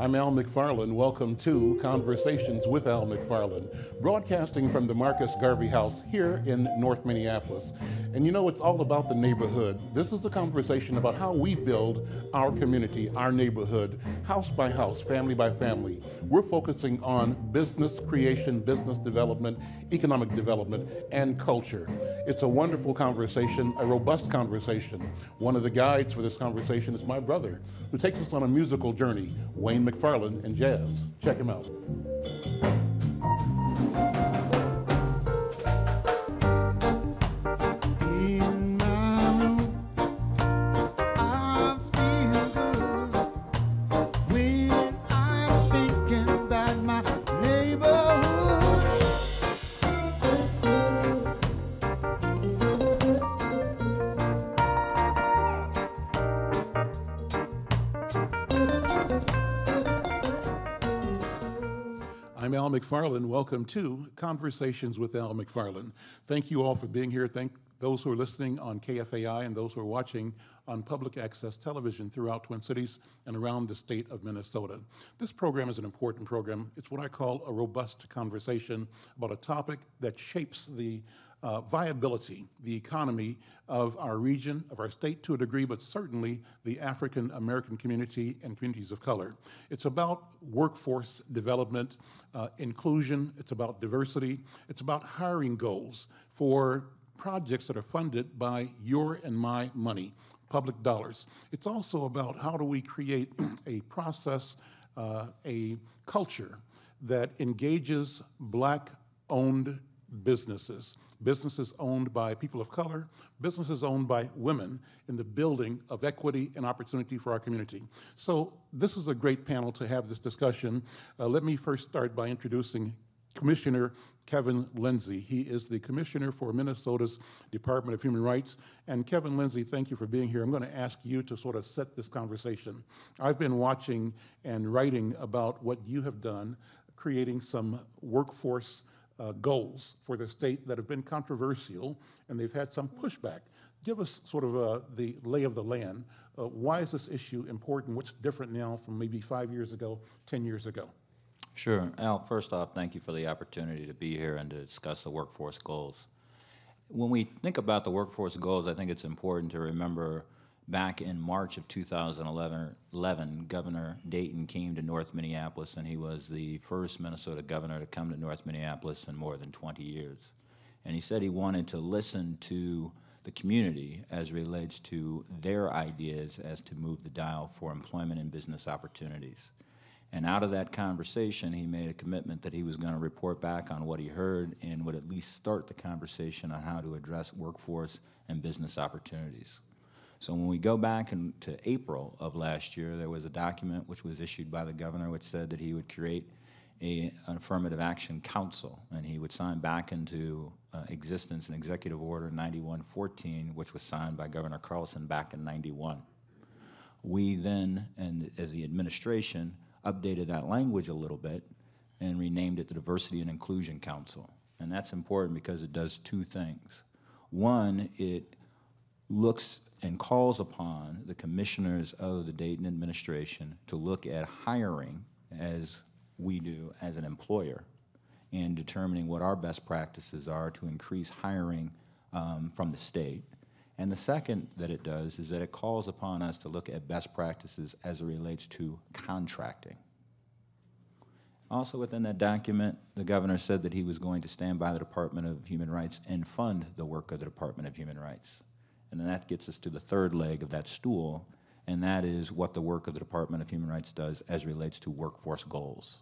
I'm Al McFarlane. Welcome to Conversations with Al McFarlane, broadcasting from the Marcus Garvey House here in North Minneapolis. And you know, it's all about the neighborhood. This is a conversation about how we build our community, our neighborhood, house by house, family by family. We're focusing on business creation, business development, economic development, and culture. It's a wonderful conversation, a robust conversation. One of the guides for this conversation is my brother, who takes us on a musical journey, Wayne McFarlane and jazz. Check him out. I'm Al McFarlane. Welcome to Conversations with Al McFarlane. Thank you all for being here. Thank those who are listening on KFAI and those who are watching on public access television throughout Twin Cities and around the state of Minnesota. This program is an important program. It's what I call a robust conversation about a topic that shapes the viability, the economy of our region, of our state to a degree, but certainly the African American community and communities of color. It's about workforce development, inclusion, it's about diversity, it's about hiring goals for projects that are funded by your and my money, public dollars. It's also about how do we create a process, a culture that engages Black-owned businesses, businesses owned by people of color, businesses owned by women in the building of equity and opportunity for our community. So this is a great panel to have this discussion. Let me first start by introducing Commissioner Kevin Lindsey. He is the Commissioner for Minnesota's Department of Human Rights. And Kevin Lindsey, thank you for being here. I'm going to ask you to sort of set this conversation. I've been watching and writing about what you have done, creating some workforce goals for the state that have been controversial, and they've had some pushback. Give us sort of the lay of the land. Why is this issue important? What's different now from maybe 5 years ago, 10 years ago? Sure. Al, first off, thank you for the opportunity to be here and to discuss the workforce goals. When we think about the workforce goals, I think it's important to remember back in March of 2011, Governor Dayton came to North Minneapolis, and he was the first Minnesota governor to come to North Minneapolis in more than 20 years. And he said he wanted to listen to the community as relates to their ideas as to move the dial for employment and business opportunities. And out of that conversation, he made a commitment that he was going to report back on what he heard and would at least start the conversation on how to address workforce and business opportunities. So when we go back to April of last year, there was a document which was issued by the governor which said that he would create an affirmative action council, and he would sign back into existence an executive order 9114, which was signed by Governor Carlson back in 91. We then, and as the administration, updated that language a little bit and renamed it the Diversity and Inclusion Council. And that's important because it does two things. One, it looks and calls upon the commissioners of the Dayton administration to look at hiring as we do as an employer and determining what our best practices are to increase hiring from the state. And the second that it does is that it calls upon us to look at best practices as it relates to contracting. Also within that document, the governor said that he was going to stand by the Department of Human Rights and fund the work of the Department of Human Rights. And then that gets us to the third leg of that stool, and that is what the work of the Department of Human Rights does as relates to workforce goals.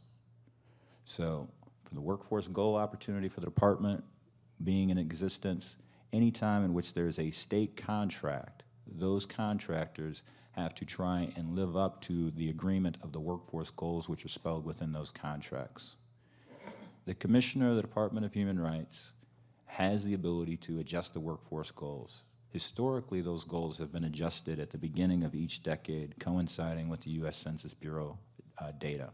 So for the workforce goal opportunity for the department being in existence, any time in which there's a state contract, those contractors have to try and live up to the agreement of the workforce goals which are spelled within those contracts. The Commissioner of the Department of Human Rights has the ability to adjust the workforce goals. Historically, those goals have been adjusted at the beginning of each decade, coinciding with the U.S. Census Bureau data.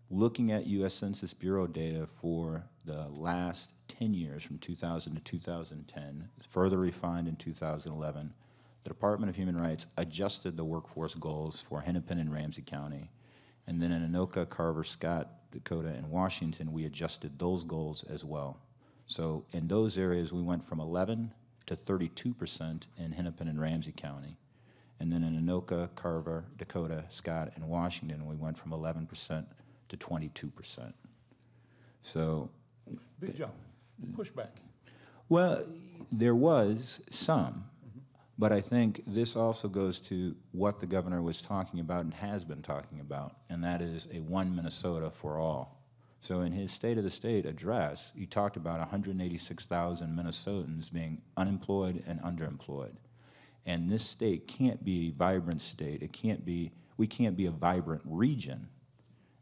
Looking at U.S. Census Bureau data for the last 10 years, from 2000 to 2010, further refined in 2011, the Department of Human Rights adjusted the workforce goals for Hennepin and Ramsey County And then in Anoka, Carver, Scott, Dakota, and Washington, we adjusted those goals as well. So in those areas, we went from 11 to 32% in Hennepin and Ramsey County. And then in Anoka, Carver, Dakota, Scott, and Washington, we went from 11% to 22%. So, Big jump, pushback. well, there was some, but I think this also goes to what the governor was talking about and has been talking about, and that is a one Minnesota for all. So in his State of the State address, he talked about 186,000 Minnesotans being unemployed and underemployed. And this state can't be a vibrant state. We can't be a vibrant region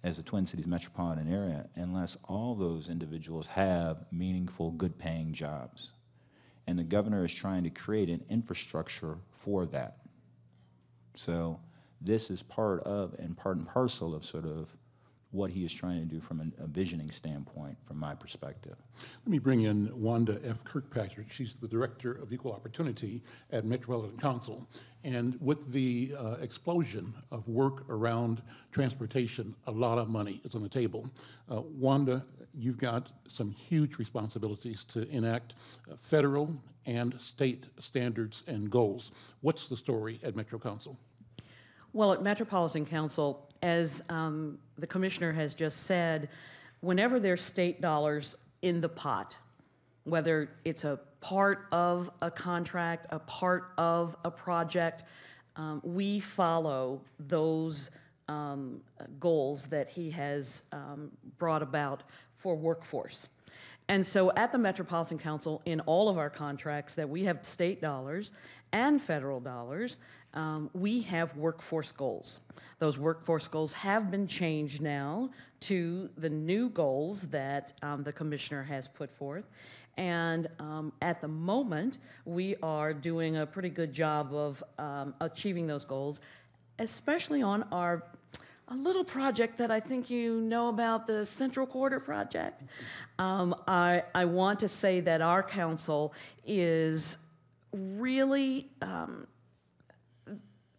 as the Twin Cities metropolitan area unless all those individuals have meaningful, good-paying jobs. And the governor is trying to create an infrastructure for that. So this is part and parcel of sort of what he is trying to do from a visioning standpoint, from my perspective. Let me bring in Wanda F. Kirkpatrick. She's the Director of Equal Opportunity at Metropolitan Council. And with the explosion of work around transportation, a lot of money is on the table. Wanda, you've got some huge responsibilities to enact federal and state standards and goals. What's the story at Metro Council? Well, at Metropolitan Council, as the commissioner has just said, whenever there's state dollars in the pot, whether it's a part of a contract, a part of a project, we follow those goals that he has brought about for workforce. And so at the Metropolitan Council, in all of our contracts that we have state dollars and federal dollars, we have workforce goals. Those workforce goals have been changed now to the new goals that the commissioner has put forth. And at the moment, we are doing a pretty good job of achieving those goals, especially on a little project that I think you know about, the Central Corridor project. I want to say that our council is really,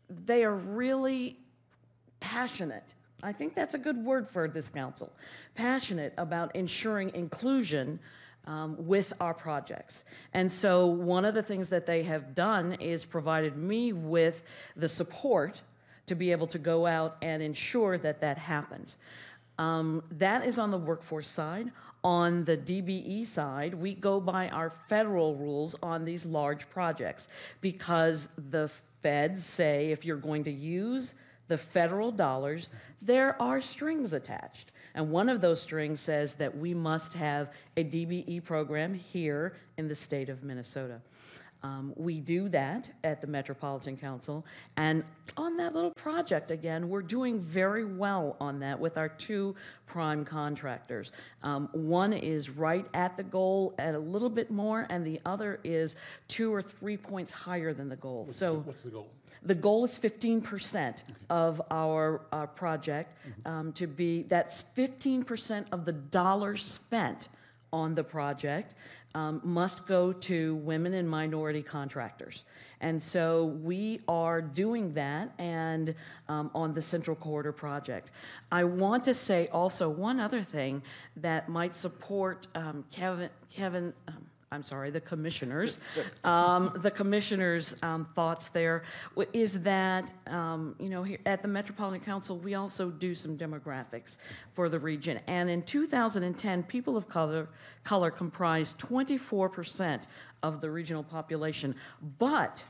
they are really passionate. I think that's a good word for this council. Passionate about ensuring inclusion with our projects. And so one of the things that they have done is provided me with the support to be able to go out and ensure that that happens. That is on the workforce side. On the DBE side, we go by our federal rules on these large projects because the feds say if you're going to use the federal dollars, there are strings attached. And one of those strings says that we must have a DBE program here in the state of Minnesota. We do that at the Metropolitan Council, and on that little project, again, we're doing very well on that with our two prime contractors. One is right at the goal at a little bit more, and the other is 2 or 3 points higher than the goal. What's the goal? The goal is 15% of our project to be, that's 15% of the dollars spent on the project must go to women and minority contractors. And so we are doing that and on the Central Corridor project. I want to say also one other thing that might support the commissioners. The commissioners' thoughts there is that, here at the Metropolitan Council, we also do some demographics for the region. And in 2010, people of color comprised 24% of the regional population. But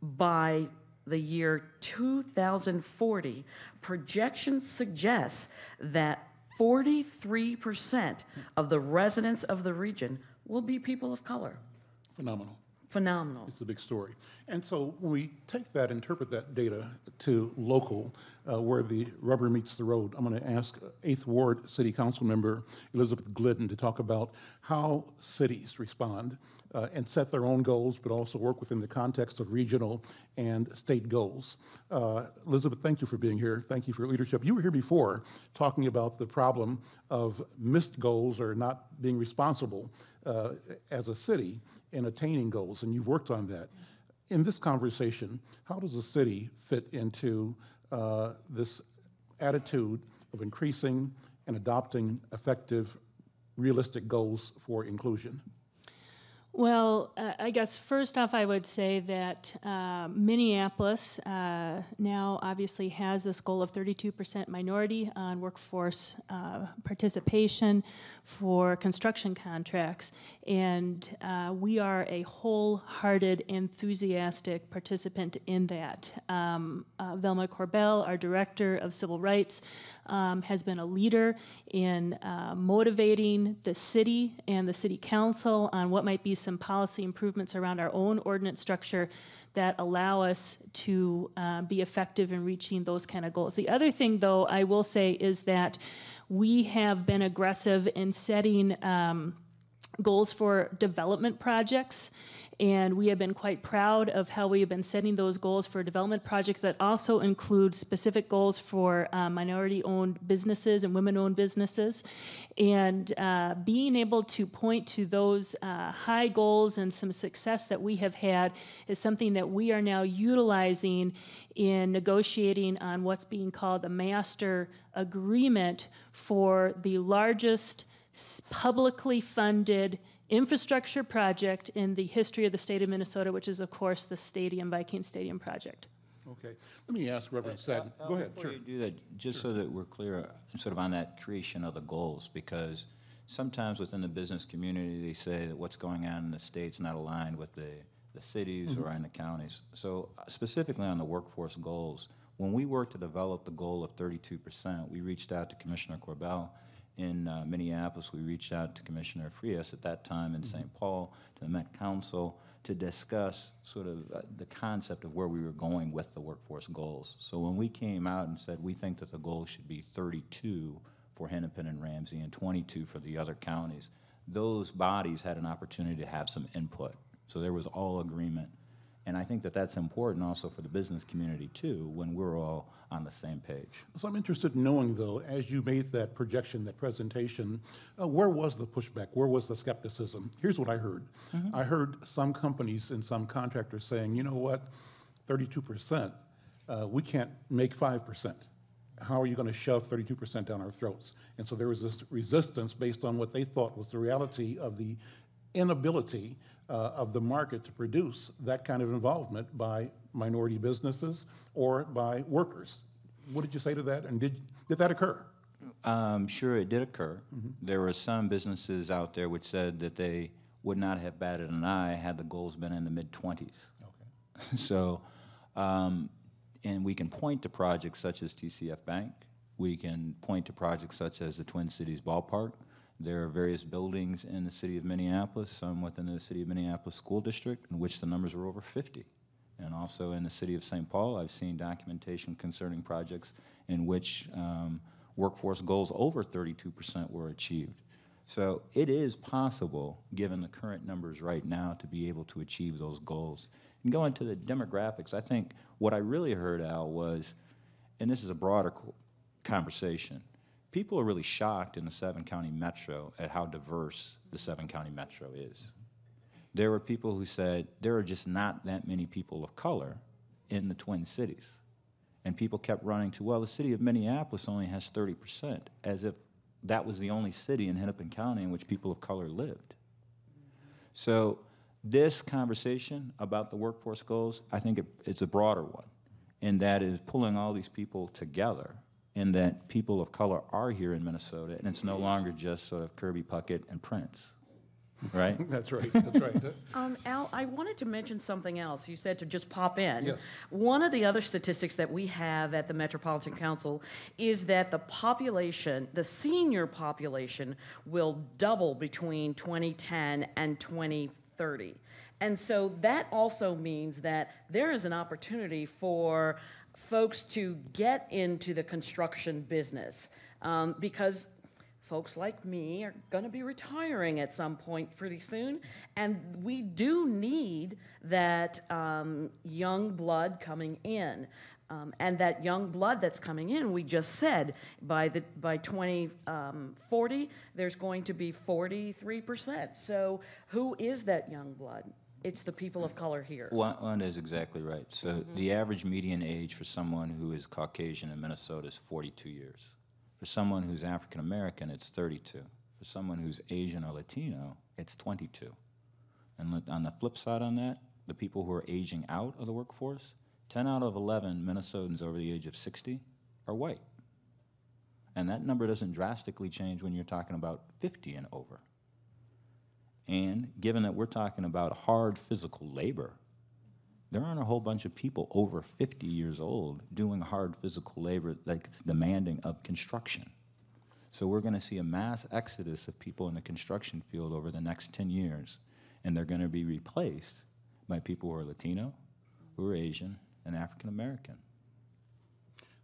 by the year 2040, projections suggest that 43% of the residents of the region will be people of color. Phenomenal. Phenomenal. It's a big story. And so when we take that, interpret that data to local, where the rubber meets the road, I'm going to ask 8th Ward City Council member Elizabeth Glidden to talk about how cities respond and set their own goals, but also work within the context of regional and state goals. Elizabeth, thank you for being here. Thank you for your leadership. You were here before talking about the problem of missed goals or not being responsible as a city in attaining goals, and you've worked on that. In this conversation, how does the city fit into this attitude of increasing and adopting effective, realistic goals for inclusion? Well, I guess first off, I would say that Minneapolis now obviously has this goal of 32% minority on workforce participation for construction contracts, and we are a wholehearted, enthusiastic participant in that. Velma Corbell, our Director of Civil Rights, has been a leader in motivating the city and the city council on what might be some policy improvements around our own ordinance structure that allow us to be effective in reaching those kind of goals. The other thing, though, I will say is that we have been aggressive in setting goals for development projects, and we have been quite proud of how we have been setting those goals for development projects that also include specific goals for minority-owned businesses and women-owned businesses. And being able to point to those high goals and some success that we have had is something that we are now utilizing in negotiating on what's being called the master agreement for the largest publicly funded infrastructure project in the history of the state of Minnesota, which is, of course, the Viking Stadium project. Okay. Let me ask Reverend Staten. Go ahead. Before you do that, just so that we're clear sort of on that creation of the goals, because sometimes within the business community, they say that what's going on in the state's not aligned with the cities or in the counties. So specifically on the workforce goals, when we worked to develop the goal of 32%, we reached out to Commissioner Corbell. In Minneapolis, we reached out to Commissioner Frias at that time in St. Paul, to the Met Council, to discuss sort of the concept of where we were going with the workforce goals. So when we came out and said we think that the goal should be 32 for Hennepin and Ramsey and 22 for the other counties, those bodies had an opportunity to have some input. So there was all agreement. And I think that that's important also for the business community, too, when we're all on the same page. So I'm interested in knowing, though, as you made that projection, that presentation, where was the pushback? Where was the skepticism? Here's what I heard. I heard some companies and some contractors saying, you know what, 32%, we can't make 5%. How are you going to shove 32% down our throats? And so there was this resistance based on what they thought was the reality of the inability of the market to produce that kind of involvement by minority businesses or by workers. What did you say to that, and did that occur? Sure, it did occur. There were some businesses out there which said that they would not have batted an eye had the goals been in the mid-20s. Okay. So, and we can point to projects such as TCF Bank. We can point to projects such as the Twin Cities Ballpark. There are various buildings in the city of Minneapolis, some within the city of Minneapolis School District, in which the numbers were over 50. And also in the city of St. Paul, I've seen documentation concerning projects in which workforce goals over 32% were achieved. So it is possible, given the current numbers right now, to be able to achieve those goals. And going to the demographics, I think what I really heard, Al, was, and this is a broader conversation, people are really shocked in the 7-county metro at how diverse the 7-county metro is. There were people who said there are just not that many people of color in the Twin Cities. And people kept running to, well, the city of Minneapolis only has 30%, as if that was the only city in Hennepin County in which people of color lived. So this conversation about the workforce goals, I think it's a broader one, and that is pulling all these people together, and that people of color are here in Minnesota, and it's no longer just sort of Kirby Puckett and Prince, right? That's right, that's right. Al, I wanted to mention something else. You said to just pop in. Yes. One of the other statistics that we have at the Metropolitan Council is that the population, the senior population, will double between 2010 and 2030. And so that also means that there is an opportunity for folks to get into the construction business because folks like me are going to be retiring at some point pretty soon, and we do need that young blood coming in. And that young blood that's coming in, we just said, by 2040, there's going to be 43%. So who is that young blood? it's the people of color here. Wanda is exactly right. So the average median age for someone who is Caucasian in Minnesota is 42 years. For someone who's African American, it's 32. For someone who's Asian or Latino, it's 22. And on the flip side on that, the people who are aging out of the workforce, 10 out of 11 Minnesotans over the age of 60 are white. And that number doesn't drastically change when you're talking about 50 and over. And given that we're talking about hard physical labor, there aren't a whole bunch of people over 50 years old doing hard physical labor that's demanding of construction. So we're going to see a mass exodus of people in the construction field over the next 10 years, and they're going to be replaced by people who are Latino, who are Asian, and African American.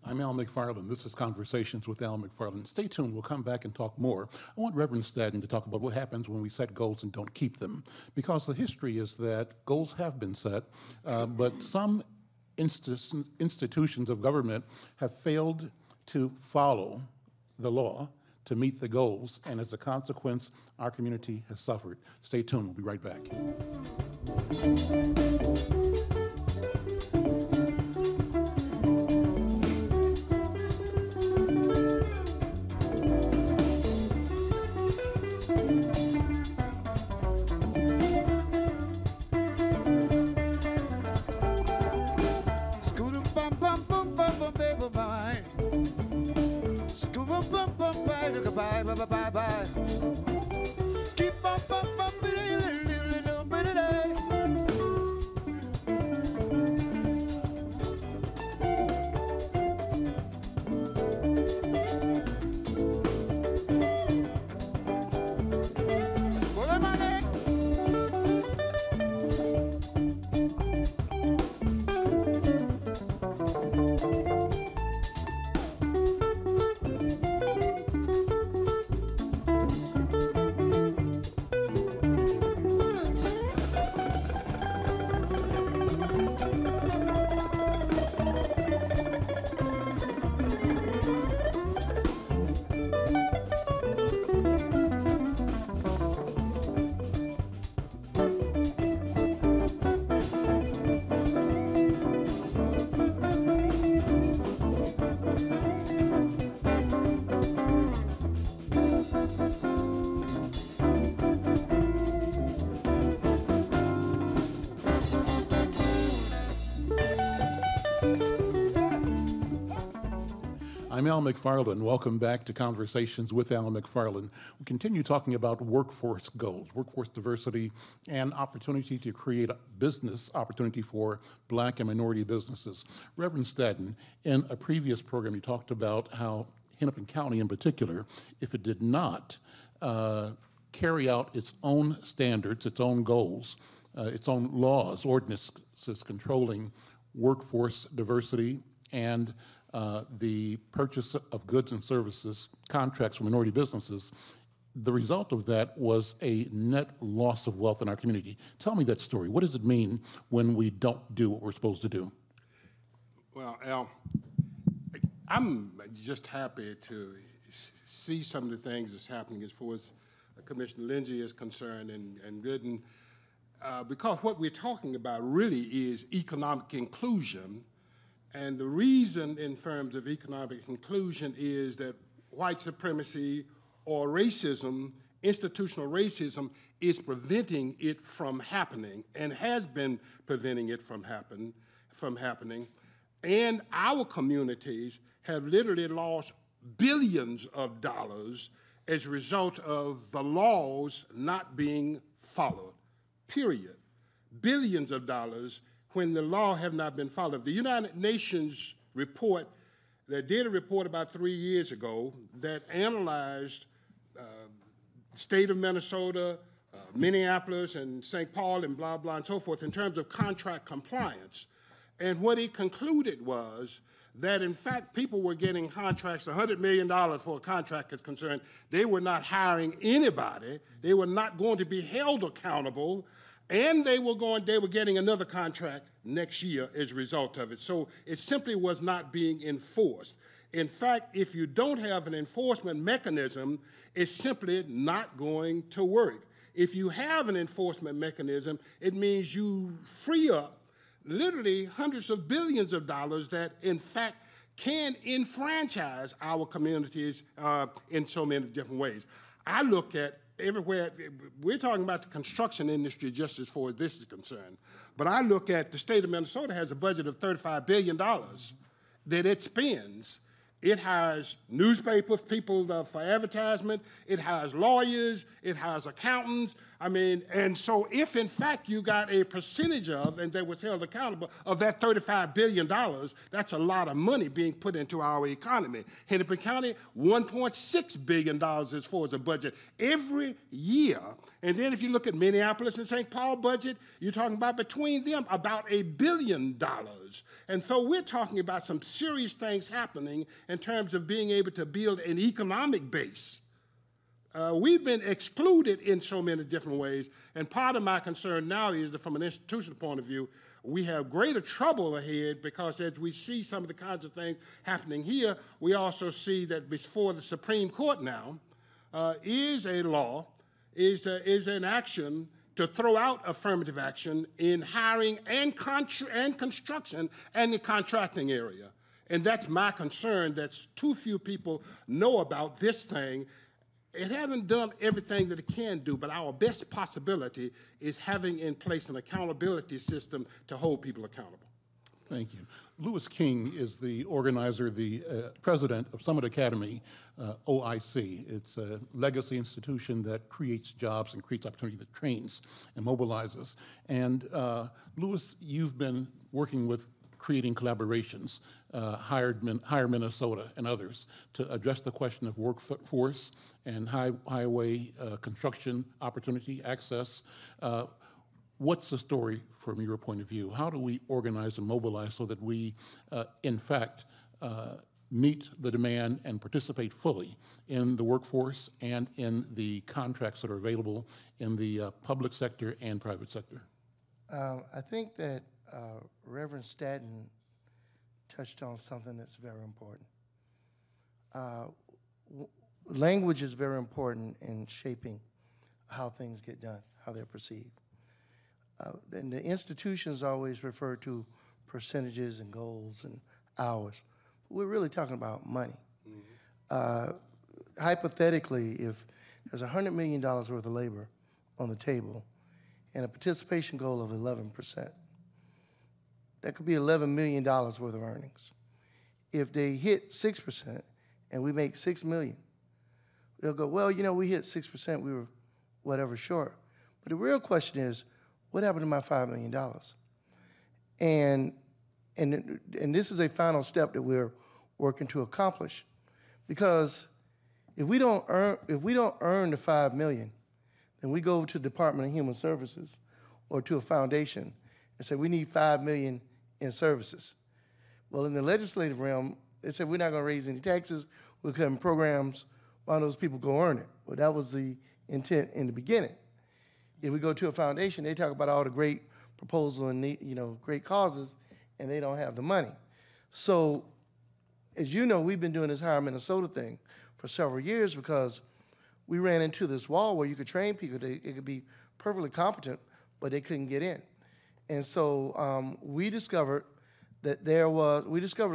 I'm Al McFarlane. This is Conversations with Al McFarlane. Stay tuned. We'll come back and talk more. I want Reverend Staten to talk about what happens when we set goals and don't keep them, because the history is that goals have been set, but some institutions of government have failed to follow the law to meet the goals, and as a consequence, our community has suffered. Stay tuned. We'll be right back. I'm Al McFarlane. Welcome back to Conversations with Al McFarlane. We continue talking about workforce goals, workforce diversity, and opportunity to create a business opportunity for Black and minority businesses. Reverend Staten, in a previous program, you talked about how Hennepin County in particular, if it did not carry out its own standards, its own goals, its own laws, ordinances controlling workforce diversity and the purchase of goods and services, contracts for minority businesses, the result of that was a net loss of wealth in our community. Tell me that story. What does it mean when we don't do what we're supposed to do? Well, Al, I'm just happy to see some of the things that's happening as far as Commissioner Lindsey is concerned and Glidden, because what we're talking about really is economic inclusion. And the reason in terms of economic inclusion is that white supremacy or racism, institutional racism, is preventing it from happening and has been preventing it from happening. And our communities have literally lost billions of dollars as a result of the laws not being followed, period. Billions of dollars when the law have not been followed. The United Nations report, they did a report about 3 years ago that analyzed the state of Minnesota, Minneapolis, and St. Paul, and blah, blah, and so forth in terms of contract compliance. And what it concluded was that, in fact, people were getting contracts, $100 million for a contract is concerned. They were not hiring anybody. They were not going to be held accountable. And they were getting another contract next year as a result of it. So it simply was not being enforced. In fact, if you don't have an enforcement mechanism, it's simply not going to work. if you have an enforcement mechanism, it means you free up literally hundreds of billions of dollars that, in fact, can enfranchise our communities in so many different ways. I look at everywhere, we're talking about the construction industry just as far as this is concerned, but I look at the state of Minnesota has a budget of $35 billion that it spends. It hires newspaper people for advertisement. It hires lawyers. It hires accountants. I mean, and so if in fact you got a percentage of, and that was held accountable, of that $35 billion, that's a lot of money being put into our economy. Hennepin County, $1.6 billion as far as a budget every year. And then if you look at Minneapolis and St. Paul budget, you're talking about between them about $1 billion. And so we're talking about some serious things happening in terms of being able to build an economic base. We've been excluded in so many different ways, and part of my concern now is that from an institutional point of view, we have greater trouble ahead because as we see some of the kinds of things happening here, we also see that before the Supreme Court now is a law, is an action to throw out affirmative action in hiring and construction and the contracting area. And that's my concern, that too few people know about this thing. It hasn't done everything that it can do, but our best possibility is having in place an accountability system to hold people accountable. Thank you. Lewis King is the organizer, the president of Summit Academy, OIC. It's a legacy institution that creates jobs and creates opportunity, that trains and mobilizes. And Lewis, you've been working with creating collaborations, Hire Minnesota and others, to address the question of workforce and highway construction opportunity, access. What's the story from your point of view? How do we organize and mobilize so that we, in fact, meet the demand and participate fully in the workforce and in the contracts that are available in the public sector and private sector? I think that Reverend Staten touched on something that's very important. Language is very important in shaping how things get done, how they're perceived. And the institutions always refer to percentages and goals and hours. We're really talking about money. Mm-hmm. Hypothetically, if there's $100 million worth of labor on the table and a participation goal of 11%, that could be $11 million worth of earnings. If they hit 6% and we make $6 million, they'll go, well, you know, we hit 6%, we were whatever short. But the real question is, what happened to my $5 million? And this is a final step that we're working to accomplish, because if we don't earn the $5 million, then we go over to the Department of Human Services or to a foundation and say we need $5 million in services. Well, in the legislative realm, they said we're not going to raise any taxes. We're cutting programs. Why don't those people go earn it? Well, that was the intent in the beginning. If we go to a foundation, they talk about all the great proposals and great causes, and they don't have the money. So, as you know, we've been doing this Hire Minnesota thing for several years because we ran into this wall where you could train people. It could be perfectly competent, but they couldn't get in. And so we discovered a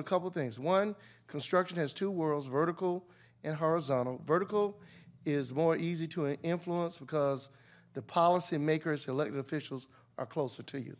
couple of things. One, construction has two worlds, vertical and horizontal. Vertical is more easy to influence because the policy makers, elected officials, are closer to you.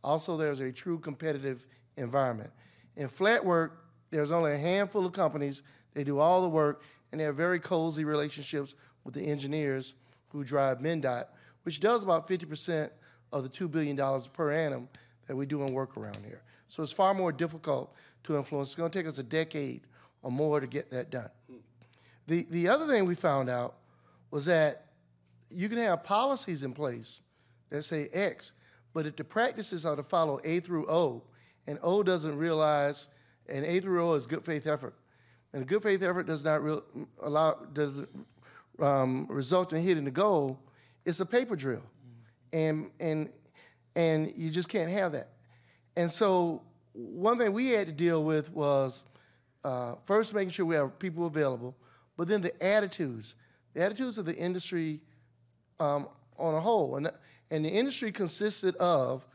Also, there's a true competitive environment. In flat work, there's only a handful of companies. They do all the work, and they have very cozy relationships with the engineers who drive MnDOT, which does about 50% of the $2 billion per annum that we do in work around here. So it's far more difficult to influence. It's going to take us a decade or more to get that done. The other thing we found out was that you can have policies in place that say X, but if the practices are to follow A through O, and O doesn't realize, and A through O is good faith effort, and a good faith effort does not result in hitting the goal, it's a paper drill, and you just can't have that. And so one thing we had to deal with was first making sure we have people available, but then the attitudes of the industry on on a whole. And the industry consisted of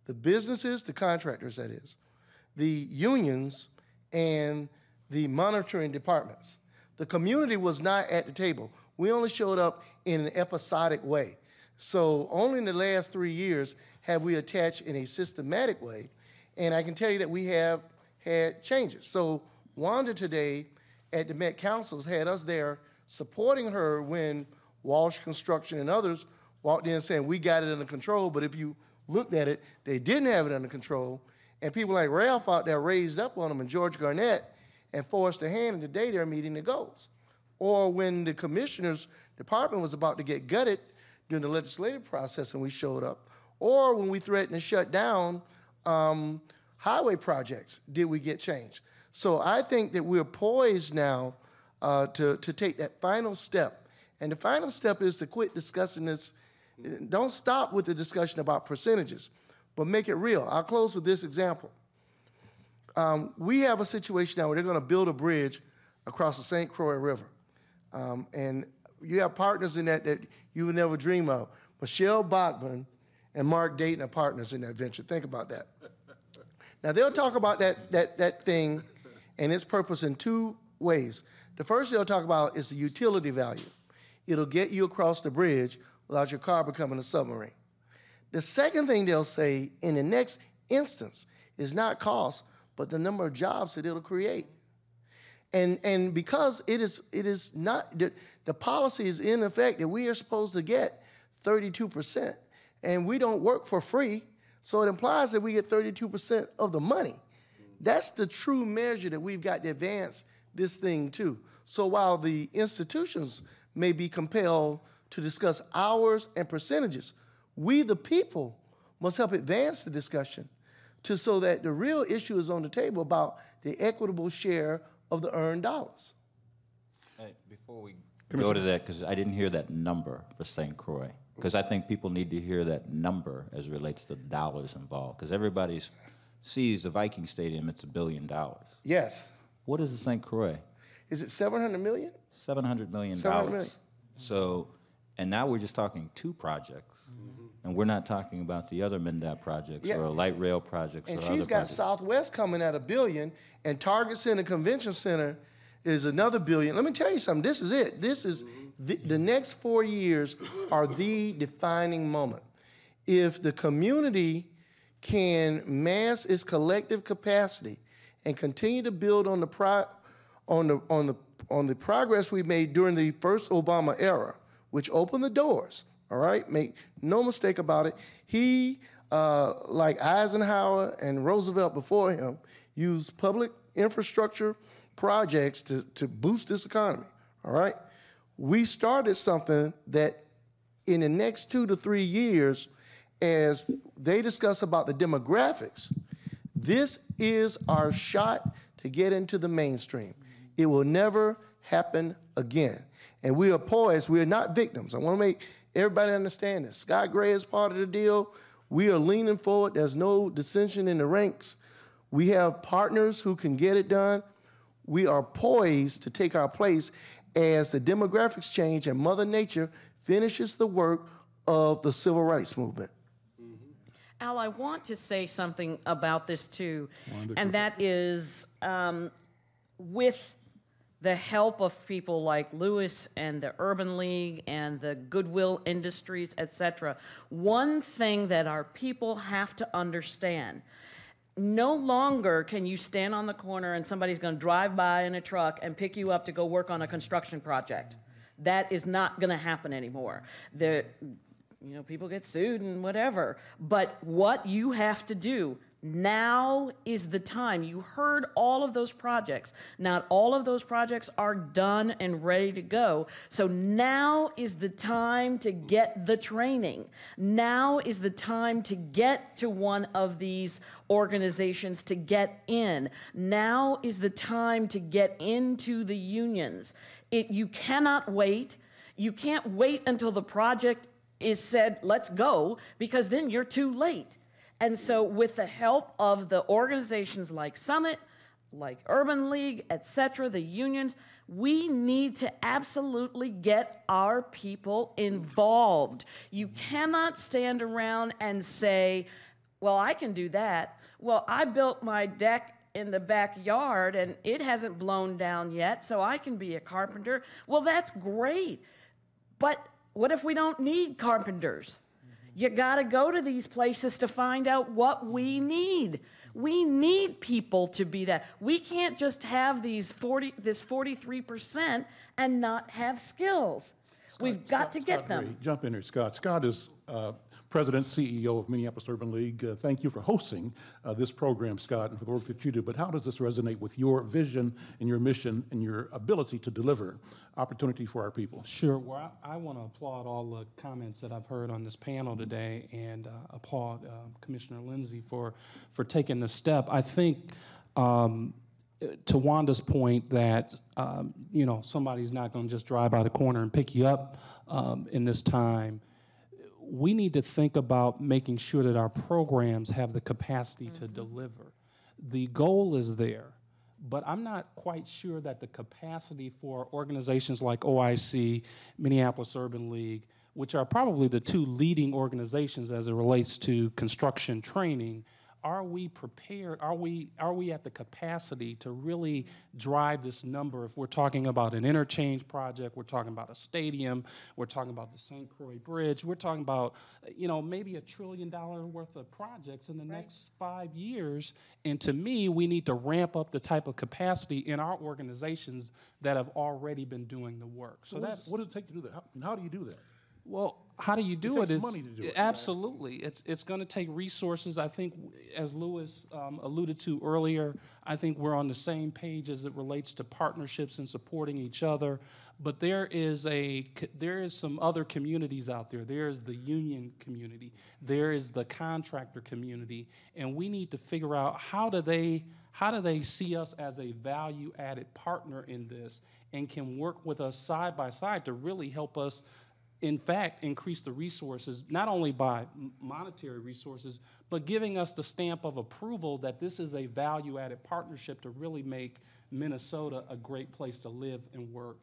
the businesses, the contractors, that is, the unions, and the monitoring departments. The community was not at the table. We only showed up in an episodic way. So only in the last 3 years have we attached in a systematic way. And I can tell you that we have had changes. So Wanda today at the Met Councils had us there supporting her when Walsh Construction and others walked in saying, we got it under control, but if you looked at it, they didn't have it under control. And people like Ralph out there raised up on them and George Garnett and forced their hand, and today they're meeting the goals. Or when the commissioner's department was about to get gutted during the legislative process and we showed up, or when we threatened to shut down highway projects, did we get change? So I think that we're poised now to take that final step. And the final step is to quit discussing this. Don't stop with the discussion about percentages, but make it real. I'll close with this example. We have a situation now where they're going to build a bridge across the St. Croix River. And you have partners in that you would never dream of. Michelle Bachman and Mark Dayton are partners in that venture. Think about that. Now, they'll talk about that thing and its purpose in two ways. The first they'll talk about is the utility value. It'll get you across the bridge without your car becoming a submarine. The second thing they'll say in the next instance is not cost, but the number of jobs that it'll create. And because it is not, the policy is in effect that we are supposed to get 32%, and we don't work for free, so it implies that we get 32% of the money. That's the true measure that we've got to advance this thing to. So while the institutions may be compelled to discuss hours and percentages, we the people must help advance the discussion so that the real issue is on the table about the equitable share of the earned dollars. Hey, before we go to that, because I didn't hear that number for St. Croix, because I think people need to hear that number as it relates to dollars involved, because everybody sees the Viking Stadium, it's $1 billion. Yes. What is the St. Croix? Is it 700 million? $700 million. 700 million. So, and now we're just talking 2 projects, and we're not talking about the other MnDOT projects or light rail projects and or she's other got projects. Southwest coming at $1 billion, and Target Center Convention Center is another $1 billion. Let me tell you something. This is it. This is the next 4 years are the defining moment. If the community can mass its collective capacity and continue to build on the progress we made during the first Obama era, which opened the doors. All right, make no mistake about it. He, like Eisenhower and Roosevelt before him, used public infrastructure projects to boost this economy. All right, we started something that in the next 2 to 3 years, as they discuss about the demographics, this is our shot to get into the mainstream. It will never happen again. And we are poised. We are not victims. I want to make everybody understand this. Scott Gray is part of the deal. We are leaning forward. There's no dissension in the ranks. We have partners who can get it done. We are poised to take our place as the demographics change and Mother Nature finishes the work of the civil rights movement. Al, I want to say something about this too, and that is with the help of people like Lewis and the Urban League and the Goodwill Industries, et cetera, one thing that our people have to understand, no longer can you stand on the corner and somebody's going to drive by in a truck and pick you up to go work on a construction project. That is not going to happen anymore. People get sued and whatever. But what you have to do, now is the time. You heard all of those projects. Not all of those projects are done and ready to go. So now is the time to get the training. Now is the time to get to one of these organizations to get in. Now is the time to get into the unions. You cannot wait. You can't wait until the project is said, let's go, because then you're too late. And so with the help of the organizations like Summit, like Urban League, et cetera, the unions, We need to absolutely get our people involved. You cannot stand around and say, well, I can do that. Well, I built my deck in the backyard and it hasn't blown down yet, so I can be a carpenter. Well, that's great. But what if we don't need carpenters? You got to go to these places to find out what we need. We need people to be that. We can't just have this 43% and not have skills. We've got to get them. Ray, jump in here, Scott. Scott is President, CEO of Minneapolis Urban League. Thank you for hosting this program, Scott, and for the work that you do. But how does this resonate with your vision and your mission and your ability to deliver opportunity for our people? Sure. Well, I want to applaud all the comments that I've heard on this panel today, and applaud Commissioner Lindsey for taking the step. I think to Wanda's point that somebody's not going to just drive by the corner and pick you up in this time. We need to think about making sure that our programs have the capacity to deliver. The goal is there, but I'm not quite sure that the capacity for organizations like OIC, Minneapolis Urban League, which are probably the two leading organizations as it relates to construction training, are we prepared? Are we at the capacity to really drive this number? If we're talking about an interchange project, we're talking about a stadium, we're talking about the St. Croix Bridge, we're talking about maybe $1 trillion worth of projects in the next 5 years. And to me, we need to ramp up the type of capacity in our organizations that have already been doing the work. So what does it take to do that? How do you do that? Well, how do you do it? Takes money to do it. Absolutely. It's going to take resources. I think, as Lewis alluded to earlier, I think we're on the same page as it relates to partnerships and supporting each other. But there is some other communities out there. There is the union community. There is the contractor community, and we need to figure out how do they see us as a value-added partner in this, and can work with us side by side to really help us, in fact, increase the resources, not only by monetary resources, but giving us the stamp of approval that this is a value-added partnership to really make Minnesota a great place to live and work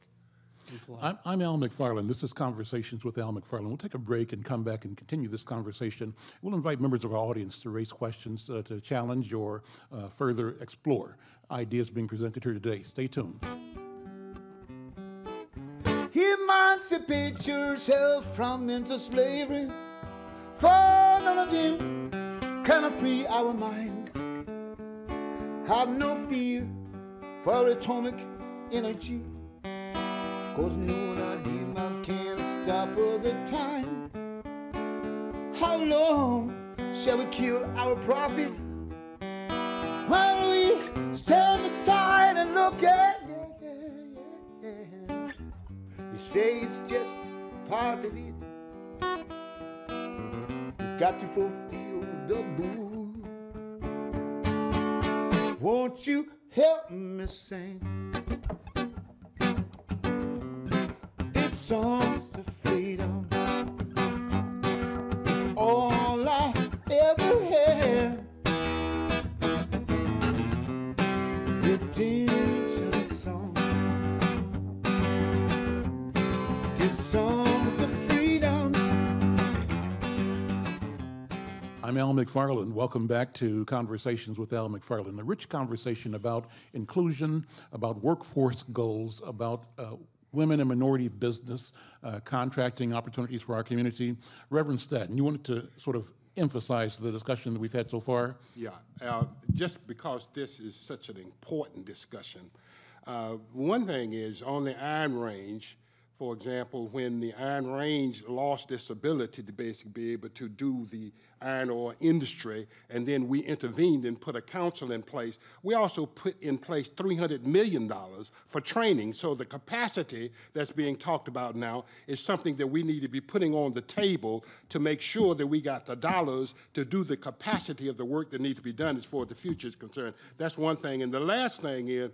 and play. I'm Al McFarlane. This is Conversations with Al McFarlane. We'll take a break and come back and continue this conversation. We'll invite members of our audience to raise questions, to challenge or further explore ideas being presented here today. Stay tuned. Emancipate yourself from mental slavery, for none of them can free our mind. Have no fear for atomic energy, 'cause none of them can stop the time. How long shall we kill our prophets while we stand aside and look at? Say it's just part of it. We've got to fulfill the bull. Won't you help me sing this song's of freedom? It's all I ever had. Redemption song. Songs of freedom. I'm Al McFarlane. Welcome back to Conversations with Al McFarlane, a rich conversation about inclusion, about workforce goals, about women and minority business, contracting opportunities for our community. Reverend Staten, you wanted to sort of emphasize the discussion that we've had so far? Yeah, just because this is such an important discussion. One thing is on the Iron Range, for example, when the Iron Range lost its ability to basically be able to do the iron ore industry, and then we intervened and put a council in place, we also put in place $300 million for training. So the capacity that's being talked about now is something that we need to be putting on the table to make sure that we got the dollars to do the capacity of the work that needs to be done as far as the future is concerned. That's one thing. And the last thing is,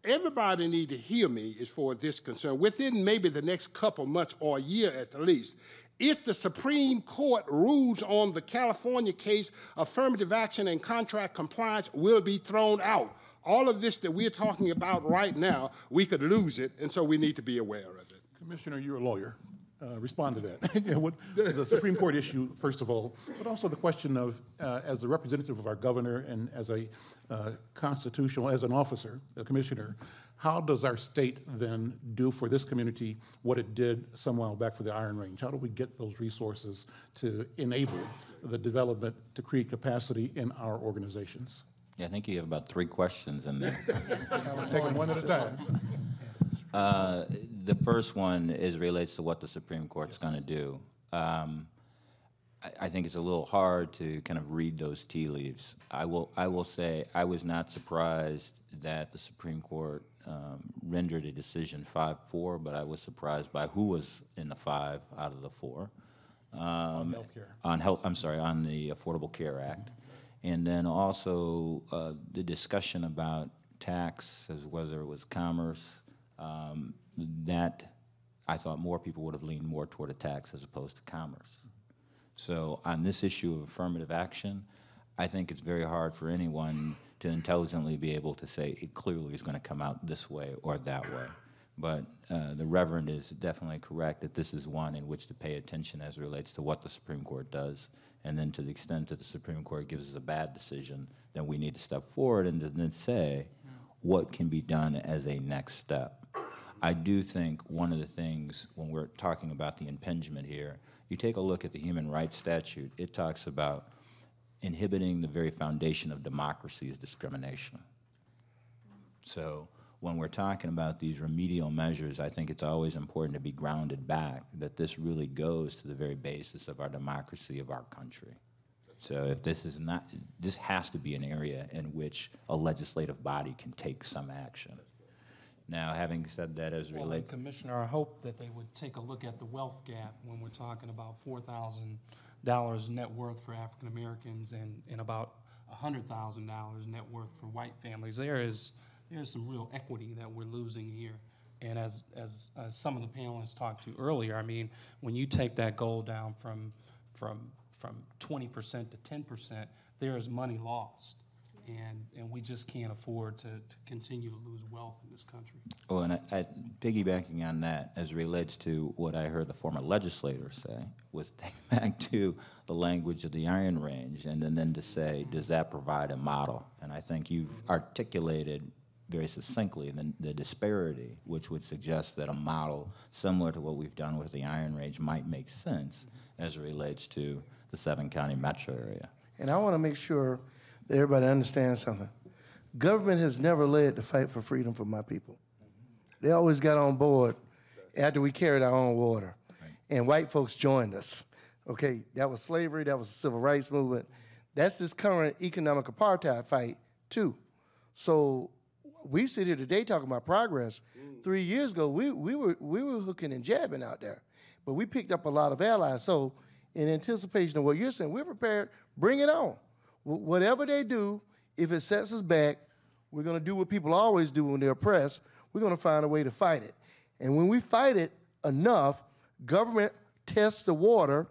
everybody need to hear me as far as this is concerned. Within maybe the next couple months or a year at the least, if the Supreme Court rules on the California case, affirmative action and contract compliance will be thrown out. All of this that we're talking about right now, we could lose it, and so we need to be aware of it. Commissioner, you're a lawyer. Respond to that. What, the Supreme Court issue, first of all, but also the question of, as a representative of our governor and as a constitutional, as an officer, a commissioner, how does our state then do for this community what it did some while back for the Iron Range? How do we get those resources to enable the development to create capacity in our organizations? Yeah, I think you have about 3 questions in there. Take them one at a time. The first one relates to what the Supreme Court's going to do. I think it's a little hard to kind of read those tea leaves. I will say I was not surprised that the Supreme Court rendered a decision 5-4, but I was surprised by who was in the 5 out of the 4. On healthcare. On the Affordable Care Act. And then also the discussion about tax, as whether it was commerce, that I thought more people would have leaned more toward a tax as opposed to commerce. So on this issue of affirmative action, I think it's very hard for anyone to intelligently be able to say it clearly is going to come out this way or that way. But the Reverend is definitely correct that this is one in which to pay attention as it relates to what the Supreme Court does. And then to the extent that the Supreme Court gives us a bad decision, then we need to step forward and then say what can be done as a next step. I do think one of the things when we're talking about the impingement here, you take a look at the Human Rights Statute, it talks about inhibiting the very foundation of democracy is discrimination. So when we're talking about these remedial measures, I think it's always important to be grounded back that this really goes to the very basis of our democracy of our country. So if this is not, this has to be an area in which a legislative body can take some action. Now, having said that, as relates, Commissioner, I hope that they would take a look at the wealth gap when we're talking about $4,000 net worth for African Americans and about $100,000 net worth for white families. There's some real equity that we're losing here. And as some of the panelists talked to earlier, I mean, when you take that goal down from 20% to 10%, there is money lost. And we just can't afford to continue to lose wealth in this country. oh, and I piggybacking on that, as relates to what I heard the former legislator say, was take back to the language of the Iron Range, and then to say, does that provide a model? And I think you've articulated very succinctly the disparity, which would suggest that a model similar to what we've done with the Iron Range might make sense as it relates to the 7-county metro area. And I want to make sure that everybody understands something. Government has never led the fight for freedom for my people. They always got on board after we carried our own water. Right. And white folks joined us. Okay, that was slavery, that was the civil rights movement. That's this current economic apartheid fight too. So we sit here today talking about progress. 3 years ago, we were hooking and jabbing out there, but we picked up a lot of allies. So in anticipation of what you're saying, we're prepared, bring it on. Whatever they do, if it sets us back, we're gonna do what people always do when they're oppressed. We're gonna find a way to fight it. And when we fight it enough, government tests the water,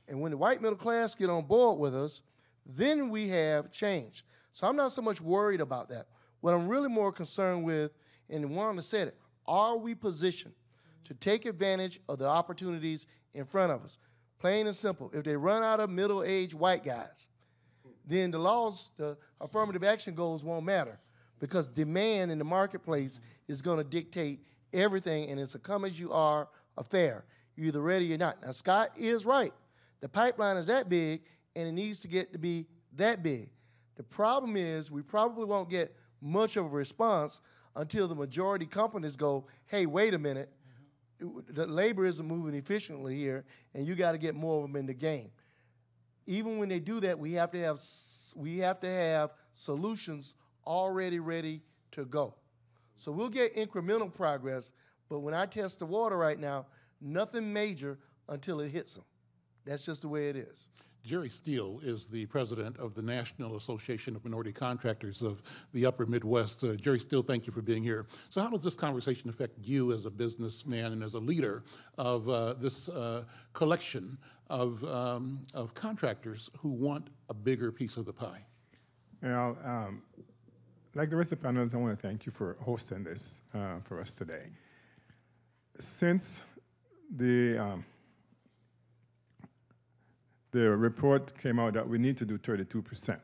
and when the white middle class get on board with us, then we have change. So I'm not so much worried about that. What I'm really more concerned with, and Wanda said it, are we positioned to take advantage of the opportunities in front of us? Plain and simple, if they run out of middle-aged white guys, then the laws, the affirmative action goals won't matter, because demand in the marketplace is gonna dictate everything, and it's a come-as-you-are affair. You're either ready or not. Now, Scott is right. The pipeline is that big, and it needs to get to be that big. The problem is we probably won't get much of a response until the majority companies go, hey, wait a minute, the labor isn't moving efficiently here, and you got to get more of them in the game. Even when they do that, we have to have solutions already ready to go. So we'll get incremental progress, but when I test the water right now, nothing major until it hits them. That's just the way it is. Jerry Steele is the president of the National Association of Minority Contractors of the Upper Midwest. Jerry Steele, thank you for being here. So how does this conversation affect you as a businessman and as a leader of this collection of contractors who want a bigger piece of the pie? Well, like the rest of the panelists, I want to thank you for hosting this for us today. Since the report came out that we need to do 32%,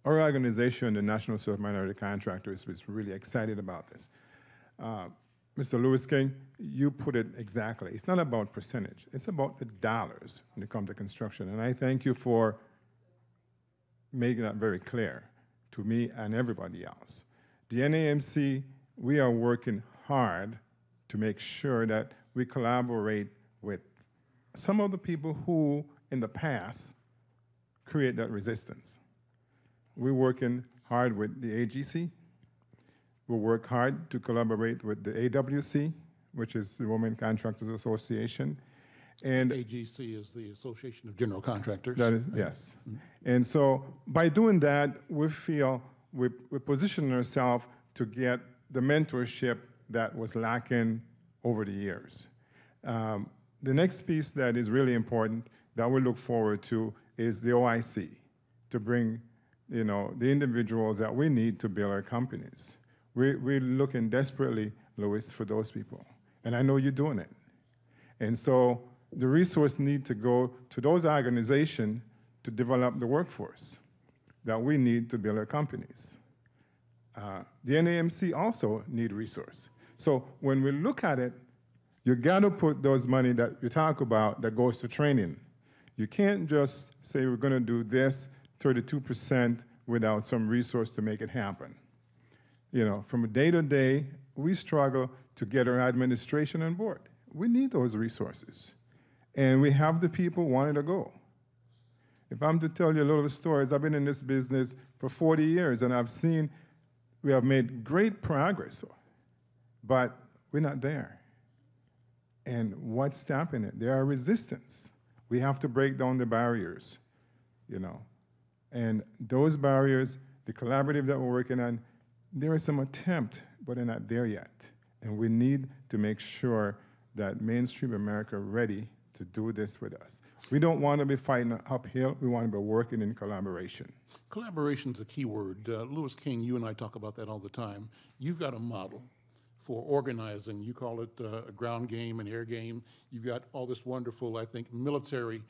our organization, the National Association of Minority Contractors, was really excited about this. Mr. Lewis King, you put it exactly. It's not about percentage. It's about the dollars when it comes to construction. And I thank you for making that very clear to me and everybody else. The NAMC, we are working hard to make sure that we collaborate with some of the people who, in the past, create that resistance. We're working hard with the AGC. We'll work hard to collaborate with the AWC, which is the Women Contractors Association. And AGC is the Association of General Contractors. that is, yes. And so by doing that, we feel we're positioning ourselves to get the mentorship that was lacking over the years. The next piece that is really important that we look forward to is the OIC, to bring the individuals that we need to build our companies. We're looking desperately, Louis, for those people. And I know you're doing it. And so the resource need to go to those organizations to develop the workforce that we need to build our companies. The NAMC also need resource. So when we look at it, you gotta put those money that you talk about that goes to training. You can't just say we're gonna do this 32% without some resource to make it happen. From a day to day, we struggle to get our administration on board. We need those resources. And we have the people wanting to go. If I'm to tell you a little stories, I've been in this business for 40 years, and I've seen we have made great progress, but we're not there. And what's stopping it? There are resistance. We have to break down the barriers, And those barriers, the collaborative that we're working on, there is some attempt, but they're not there yet. And we need to make sure that mainstream America ready to do this with us. We don't want to be fighting uphill. We want to be working in collaboration. Collaboration is a key word. Lewis King, you and I talk about that all the time. You've got a model for organizing. You call it a ground game, an air game. You've got all this wonderful, I think, military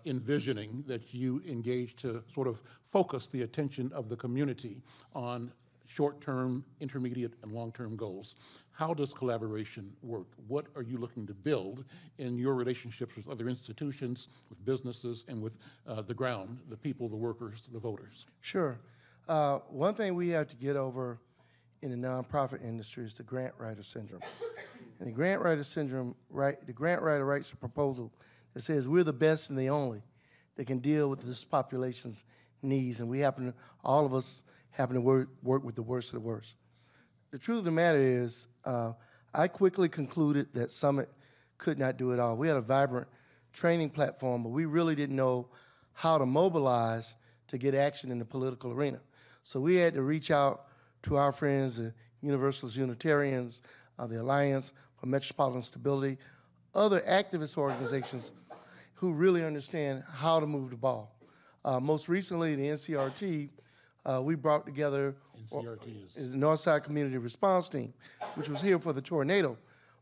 envisioning that you engage to sort of focus the attention of the community on short-term, intermediate, and long-term goals. How does collaboration work? What are you looking to build in your relationships with other institutions, with businesses, and with the ground, the people, the workers, the voters? Sure. One thing we have to get over in the nonprofit industry is the grant writer syndrome. And the grant writer syndrome, the grant writer writes a proposal that says we're the best and the only that can deal with this population's needs, and all of us happen to work with the worst of the worst. The truth of the matter is, I quickly concluded that Summit could not do it all. We had a vibrant training platform, but we really didn't know how to mobilize to get action in the political arena. So we had to reach out to our friends, the Universalist Unitarians, the Alliance for Metropolitan Stability, other activist organizations who really understand how to move the ball. Most recently, the NCRT, we brought together NCRT is the Northside Community Response Team, which was here for the tornado.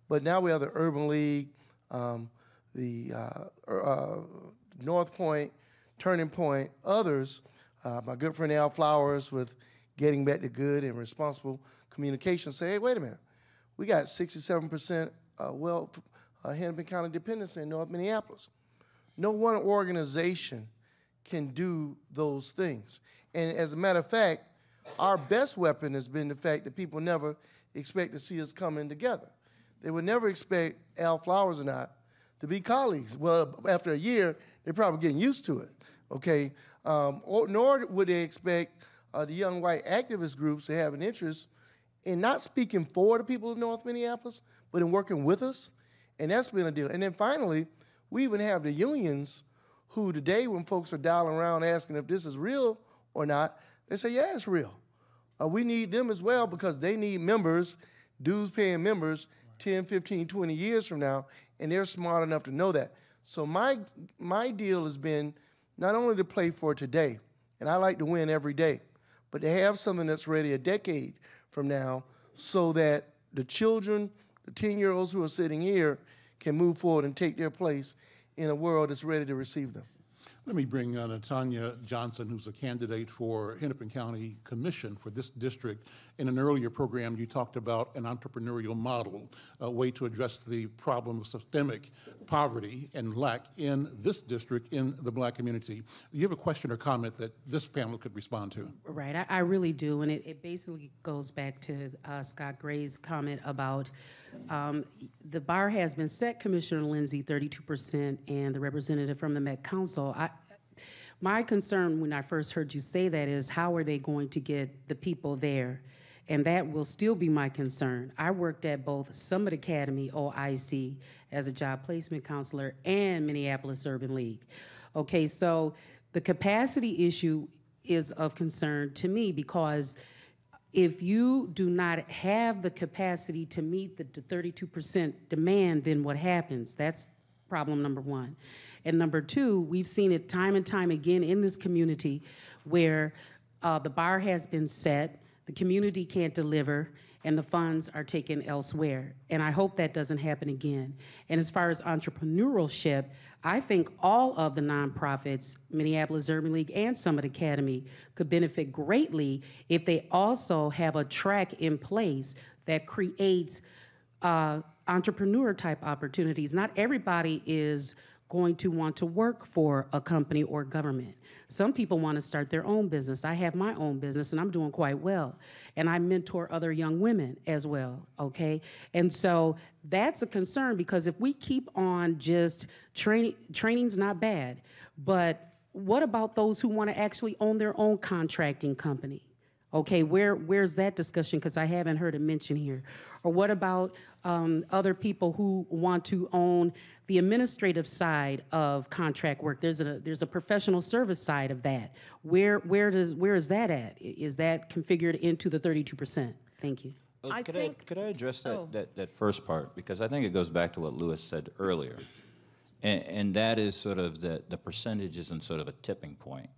But now we have the Urban League, the North Point, Turning Point, others. My good friend Al Flowers with Getting Back to Good and Responsible Communication say, hey, wait a minute. We got 67% Hennepin County dependency in North Minneapolis. No one organization can do those things. And as a matter of fact, our best weapon has been the fact that people never expect to see us coming together. They would never expect Al Flowers and I to be colleagues. Well, after a year, they're probably getting used to it, okay? Nor would they expect the young white activist groups to have an interest in not speaking for the people of North Minneapolis, but in working with us, and that's been a deal. And then finally, we even have the unions who today when folks are dialing around asking if this is real or not, they say, yeah, it's real. We need them as well because they need members, dues-paying members, 10, 15, 20 years from now, and they're smart enough to know that. So my deal has been not only to play for today, and I like to win every day, but to have something that's ready a decade from now so that the children, the 10-year-olds who are sitting here can move forward and take their place in a world that's ready to receive them. Let me bring Tonia Johnson, who's a candidate for Hennepin County Commission for this district. In an earlier program, you talked about an entrepreneurial model, a way to address the problem of systemic poverty and lack in this district, in the Black community. Do you have a question or comment that this panel could respond to? Right, I really do, and it basically goes back to Scott Gray's comment about the bar has been set, Commissioner Lindsey, 32%, and the representative from the Met Council. My concern when I first heard you say that is how are they going to get the people there? And that will still be my concern. I worked at both Summit Academy, OIC, as a job placement counselor, and Minneapolis Urban League. Okay, so the capacity issue is of concern to me because if you do not have the capacity to meet the 32% demand, then what happens? That's problem number one. And number two, we've seen it time and time again in this community where the bar has been set, the community can't deliver, and the funds are taken elsewhere. And I hope that doesn't happen again. And as far as entrepreneurship, I think all of the nonprofits, Minneapolis Urban League and Summit Academy, could benefit greatly if they also have a track in place that creates entrepreneur-type opportunities. Not everybody is going to want to work for a company or government. Some people want to start their own business. I have my own business, and I'm doing quite well. And I mentor other young women as well, okay? And so that's a concern because if we keep on just training's not bad, but what about those who want to actually own their own contracting company? Okay, where's that discussion? Because I haven't heard it mentioned here. Or what about other people who want to own the administrative side of contract work? There's a professional service side of that. Where is that at? Is that configured into the 32%? Thank you. Could I address that first part? Because I think it goes back to what Lewis said earlier. And that is sort of the percentages and sort of a tipping point.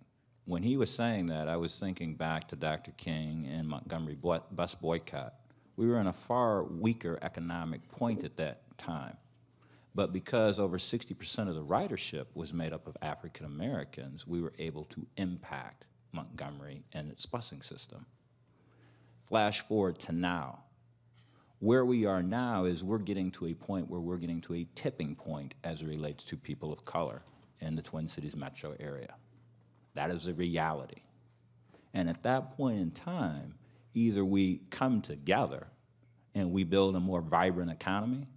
When he was saying that, I was thinking back to Dr. King and Montgomery bus boycott. We were in a far weaker economic point at that time. But because over 60% of the ridership was made up of African Americans, we were able to impact Montgomery and its busing system. Flash forward to now. Where we are now is we're getting to a point where we're getting to a tipping point as it relates to people of color in the Twin Cities metro area. That is a reality. And at that point in time, either we come together and we build a more vibrant economy,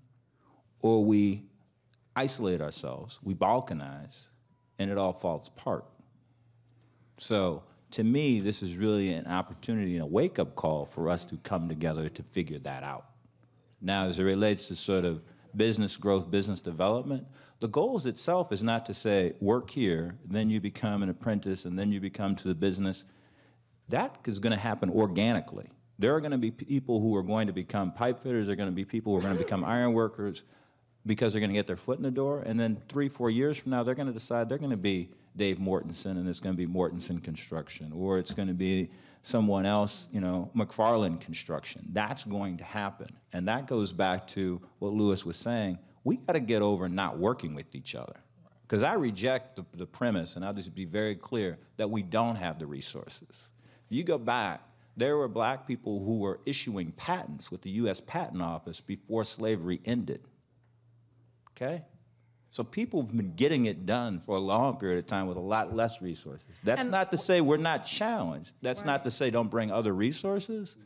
or we isolate ourselves, we balkanize, and it all falls apart. So to me, this is really an opportunity and a wake-up call for us to come together to figure that out. Now, as it relates to sort of business growth, business development, the goals itself is not to say, work here, then you become an apprentice, and then you become to the business. That is going to happen organically. There are going to be people who are going to become pipe fitters, there are going to be people who are going to become iron workers because they're going to get their foot in the door, and then 3-4 years from now, they're going to decide they're going to be Dave Mortensen, and it's going to be Mortensen Construction, or it's going to be someone else, you know, McFarlane Construction. That's going to happen. And that goes back to what Lewis was saying. We got to get over not working with each other. Because I reject the premise, and I'll just be very clear, that we don't have the resources. If you go back, there were black people who were issuing patents with the U.S. Patent Office before slavery ended. Okay? So people have been getting it done for a long period of time with a lot less resources. That's not to say we're not challenged. That's not to say don't bring other resources.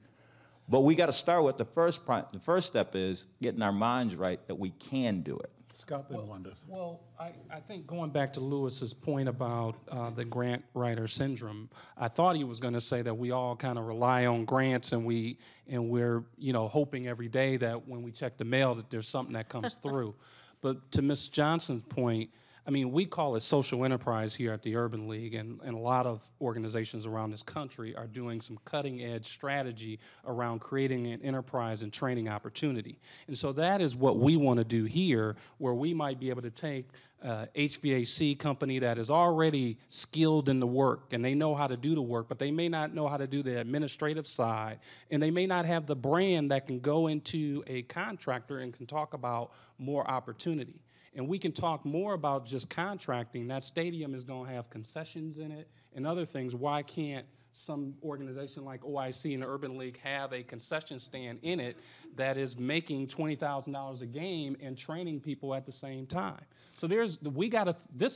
But we got to start with the first step is getting our minds right that we can do it. Scott, then Wanda. Well, I think going back to Lewis's point about the grant writer syndrome, I thought he was going to say that we all kind of rely on grants and we're hoping every day that when we check the mail that there's something that comes through. But to Ms. Johnson's point, I mean, we call it social enterprise here at the Urban League, and a lot of organizations around this country are doing some cutting-edge strategy around creating an enterprise and training opportunity. And so that is what we want to do here, where we might be able to take HVAC company that is already skilled in the work, and they know how to do the work, but they may not know how to do the administrative side, and they may not have the brand that can go into a contractor and can talk about more opportunity. And we can talk more about just contracting. That stadium is going to have concessions in it and other things. Why can't some organization like OIC and the Urban League have a concession stand in it that is making $20,000 a game and training people at the same time? So this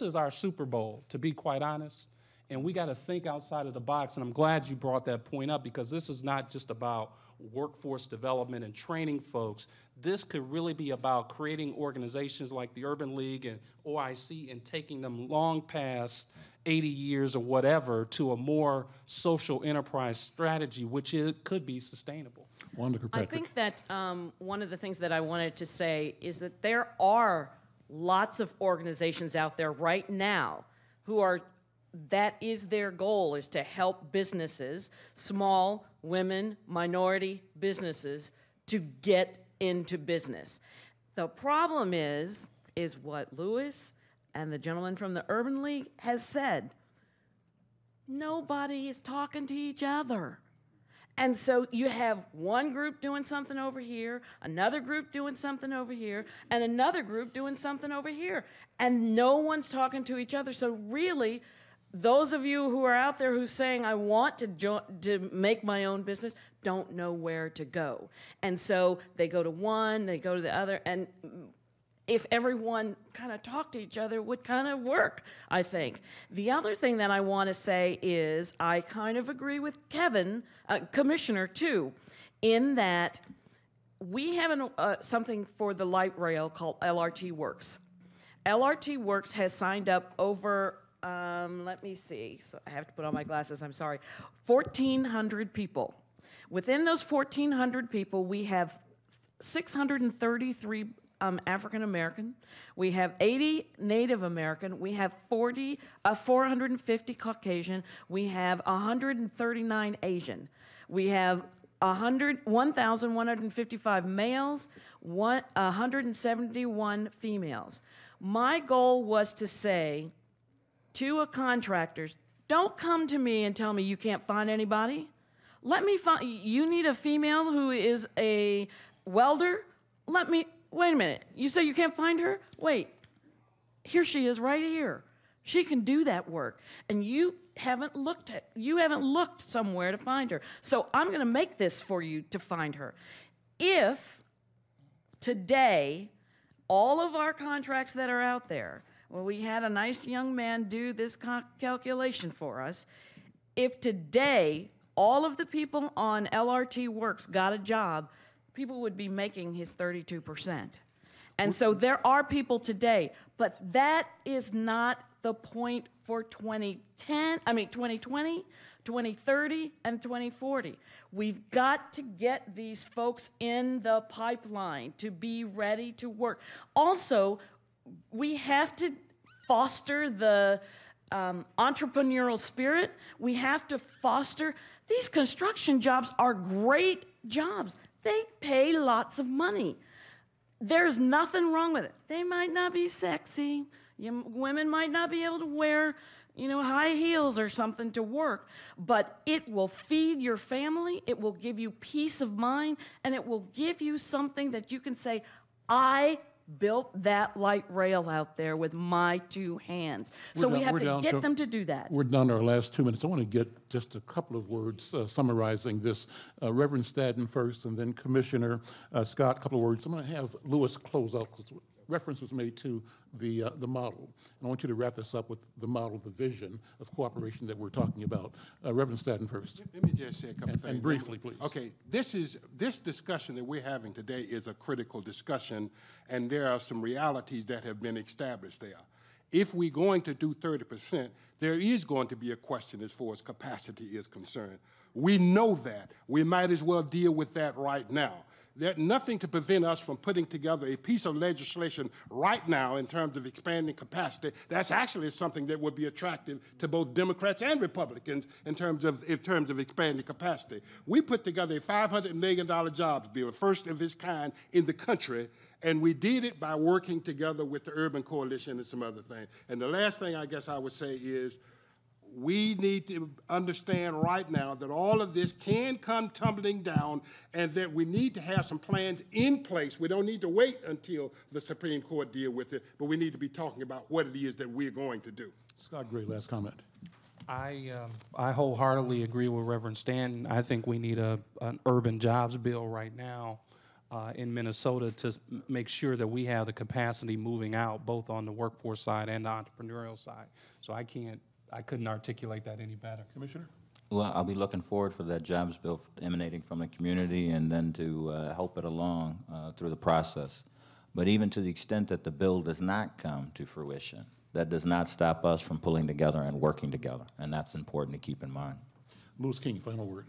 is our Super Bowl, to be quite honest, and we got to think outside of the box. And I'm glad you brought that point up, because this is not just about workforce development and training folks. This could really be about creating organizations like the Urban League and OIC and taking them long past 80 years or whatever to a more social enterprise strategy, which could be sustainable. Wanda Kirkpatrick. I think that one of the things that I wanted to say is that there are lots of organizations out there right now that is their goal, is to help businesses, small, women, minority businesses, to get into business. The problem is what Lewis and the gentleman from the Urban League has said. Nobody is talking to each other. And so you have one group doing something over here, another group doing something over here, and another group doing something over here. And no one's talking to each other. So really, those of you who are out there who's saying, I want to make my own business, don't know where to go. And so they go to one, they go to the other, and if everyone kind of talked to each other, it would kind of work, I think. The other thing that I want to say is I kind of agree with Kevin, Commissioner, too, in that we have something for the light rail called LRT Works. LRT Works has signed up over let me see. So I have to put on my glasses. I'm sorry. 1,400 people. Within those 1,400 people, we have 633 African American. We have 80 Native American. We have 450 Caucasian. We have 139 Asian. We have 1,155 males, 171 females. My goal was to say to contractors, don't come to me and tell me you can't find anybody. Let me find, you need a female who is a welder? Wait a minute, you say you can't find her? Wait, here she is right here. She can do that work. And you haven't looked somewhere to find her. So I'm gonna make this for you to find her. If today, all of our contracts that are out there, well, we had a nice young man do this calculation for us. If today all of the people on LRT Works got a job, people would be making his 32%. And so there are people today, but that is not the point for 2020, 2030, and 2040. We've got to get these folks in the pipeline to be ready to work. Also, we have to foster the entrepreneurial spirit. We have to foster, these construction jobs are great jobs. They pay lots of money. There's nothing wrong with it. They might not be sexy. Women might not be able to wear, high heels or something to work, but it will feed your family, it will give you peace of mind, and it will give you something that you can say, I built that light rail out there with my two hands. So we have to get them to do that. We're down to our last 2 minutes. I want to get just a couple of words summarizing this. Reverend Staten first, and then Commissioner Scott, a couple of words. I'm going to have Lewis close out, because reference was made to the model. And I want you to wrap this up with the model, the vision of cooperation that we're talking about. Reverend Staten first. Let me just say a couple things. And briefly, please. Okay, this discussion that we're having today is a critical discussion, and there are some realities that have been established there. If we're going to do 30%, there is going to be a question as far as capacity is concerned. We know that. We might as well deal with that right now. There's nothing to prevent us from putting together a piece of legislation right now in terms of expanding capacity. That's actually something that would be attractive to both Democrats and Republicans in terms of expanding capacity. We put together a $500 million jobs bill, first of its kind in the country, and we did it by working together with the Urban Coalition and some other things. And the last thing I guess I would say is, we need to understand right now that all of this can come tumbling down and that we need to have some plans in place. We don't need to wait until the Supreme Court deal with it, but we need to be talking about what it is that we're going to do. Scott Gray, last comment. I wholeheartedly agree with Reverend Stanton. I think we need an urban jobs bill right now in Minnesota to make sure that we have the capacity moving out, both on the workforce side and the entrepreneurial side. So I couldn't articulate that any better. Commissioner? Well, I'll be looking forward for that jobs bill emanating from the community and then to help it along through the process. But even to the extent that the bill does not come to fruition, that does not stop us from pulling together and working together, and that's important to keep in mind. Louis King, final word.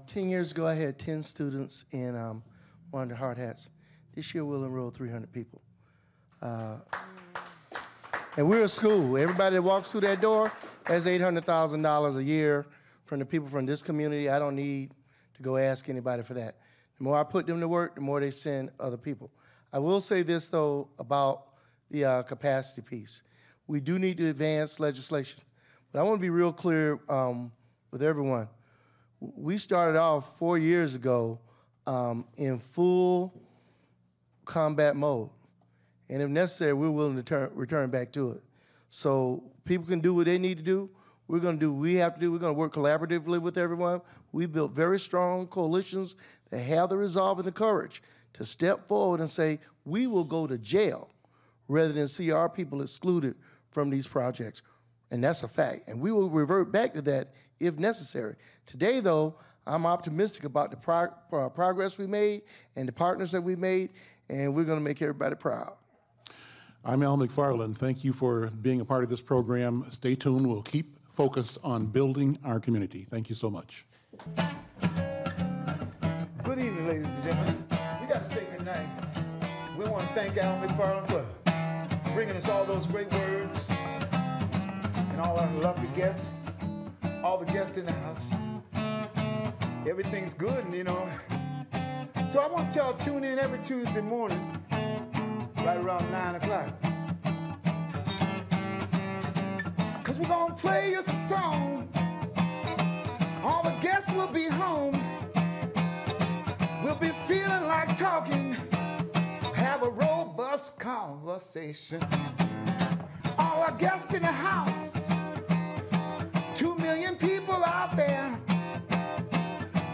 10 years ago, I had 10 students in one of the hard hats. This year, we'll enroll 300 people. And we're a school. Everybody that walks through that door has $800,000 a year from the people from this community. I don't need to go ask anybody for that. The more I put them to work, the more they send other people. I will say this, though, about the capacity piece. We do need to advance legislation. But I want to be real clear with everyone. We started off 4 years ago in full combat mode. And if necessary, we're willing to return back to it. So people can do what they need to do. We're going to do what we have to do. We're going to work collaboratively with everyone. We built very strong coalitions that have the resolve and the courage to step forward and say, we will go to jail rather than see our people excluded from these projects. And that's a fact. And we will revert back to that if necessary. Today, though, I'm optimistic about the progress we made and the partners that we made, and we're going to make everybody proud. I'm Al McFarlane. Thank you for being a part of this program. Stay tuned. We'll keep focused on building our community. Thank you so much. Good evening, ladies and gentlemen. We got to say good night. We want to thank Al McFarlane for bringing us all those great words and all our lovely guests, all the guests in the house. Everything's good, you know. So I want y'all to tune in every Tuesday morning, right around 9 o'clock. Cause we're gonna play you a song. All the guests will be home. We'll be feeling like talking. Have a robust conversation. All our guests in the house. 2 million people out there.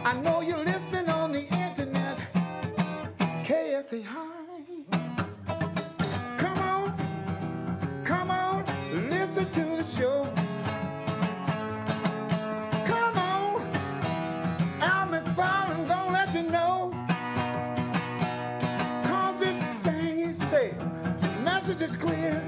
I know you're listening on the internet. KFAI. Come on, listen to the show. Come on, Al McFarlane gonna let you know. Cause this thing he said, the message is clear.